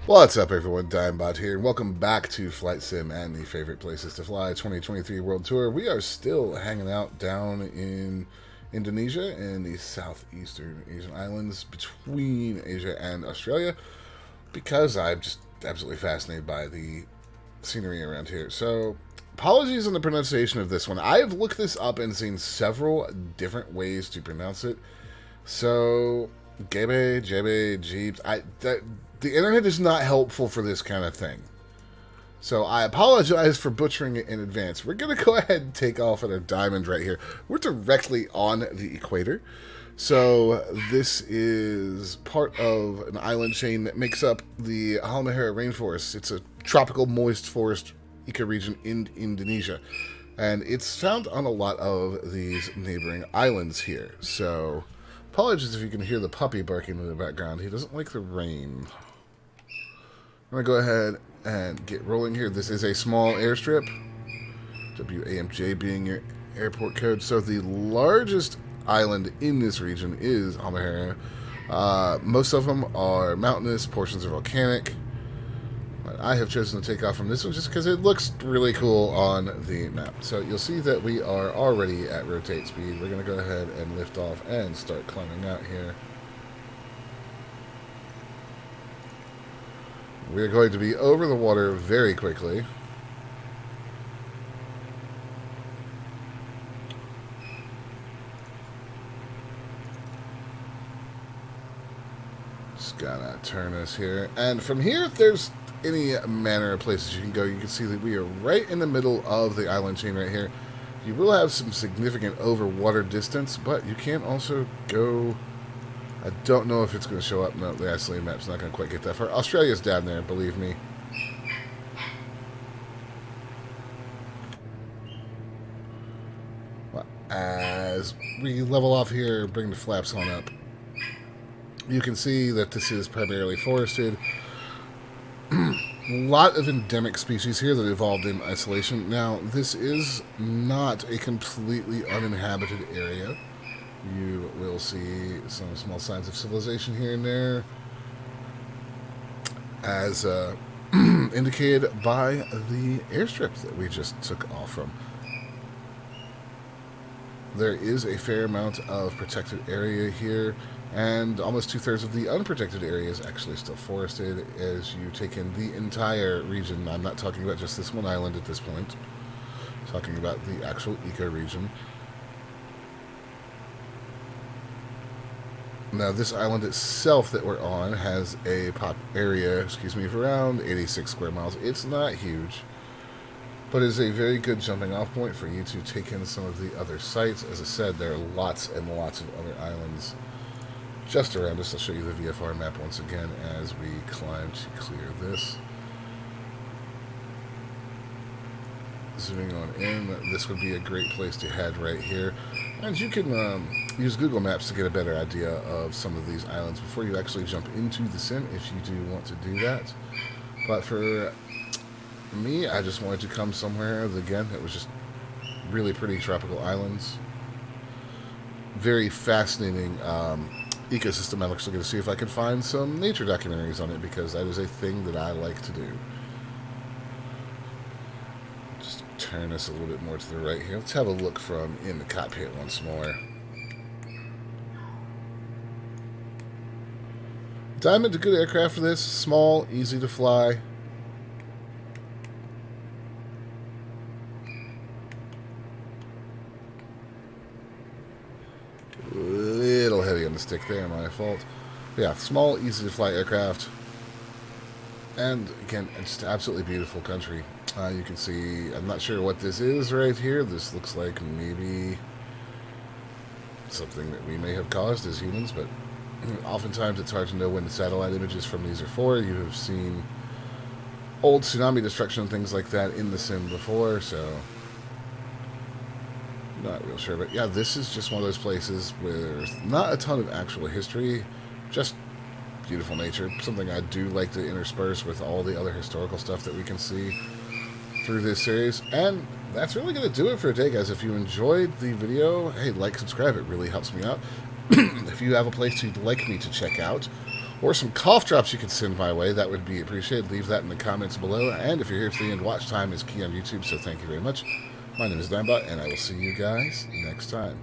What's up, everyone? Dimebot here, and welcome back to Flight Sim and the Favorite Places to Fly 2023 World Tour. We are still hanging out down in Indonesia and the southeastern Asian islands between Asia and Australia because I'm just absolutely fascinated by the scenery around here. So, apologies on the pronunciation of this one. I've looked this up and seen several different ways to pronounce it. So, Gebe, Jeeps. The internet is not helpful for this kind of thing. So I apologize for butchering it in advance. We're going to go ahead and take off at our diamond right here. We're directly on the equator. So this is part of an island chain that makes up the Halmahera rainforest. It's a tropical moist forest ecoregion in Indonesia. And it's found on a lot of these neighboring islands here. So apologies if you can hear the puppy barking in the background. He doesn't like the rain. I'm going to go ahead and get rolling here. This is a small airstrip. WAMJ being your airport code. So the largest island in this region is Halmahera. Most of them are mountainous, portions are volcanic. But I have chosen to take off from this one just because it looks really cool on the map. So you'll see that we are already at rotate speed. We're going to go ahead and lift off and start climbing out here. We're going to be over the water very quickly. Just gotta turn us here. And from here, if there's any manner of places you can go, you can see that we are right in the middle of the island chain right here. You will have some significant over water distance, but you can also go... I don't know if it's going to show up. No, the isolated map's not going to quite get that far. Australia's down there, believe me. As we level off here, bring the flaps on up, you can see that this is primarily forested. A lot of endemic species here that evolved in isolation. Now, this is not a completely uninhabited area. You will see some small signs of civilization here and there, as indicated by the airstrip that we just took off from. There is a fair amount of protected area here, and almost two-thirds of the unprotected area is actually still forested as you take in the entire region. I'm not talking about just this one island at this point. I'm talking about the actual ecoregion. Now, this island itself that we're on has a pop area, of around 86 square miles. It's not huge, but is a very good jumping off point for you to take in some of the other sites. As I said, there are lots and lots of other islands just around us. I'll show you the VFR map once again as we climb to clear this. Zooming on in, this would be a great place to head right here. And you can use Google Maps to get a better idea of some of these islands before you actually jump into the sim, if you do want to do that. But for me, I just wanted to come somewhere, again, it was just really pretty tropical islands. Very fascinating ecosystem. I'm actually going to see if I can find some nature documentaries on it, because that is a thing that I like to do. Turn us a little bit more to the right here. Let's have a look from in the cockpit once more. Diamond's a good aircraft for this. Small, easy to fly. A little heavy on the stick there, my fault. But yeah, small, easy to fly aircraft. And again, it's absolutely beautiful country. You can see, I'm not sure what this is right here. This looks like maybe something that we may have caused as humans, but oftentimes it's hard to know when the satellite images from these are for. You have seen old tsunami destruction and things like that in the sim before, so not real sure. But yeah, this is just one of those places where there's not a ton of actual history, just beautiful nature. Something I do like to intersperse with all the other historical stuff that we can see through this series. And that's really going to do it for today, guys. If you enjoyed the video, hey, like, subscribe. It really helps me out. If you have a place you'd like me to check out, or some cough drops you could send my way, that would be appreciated. Leave that in the comments below. And if you're here to the end, watch time is key on YouTube, so thank you very much. My name is Dimebot, and I will see you guys next time.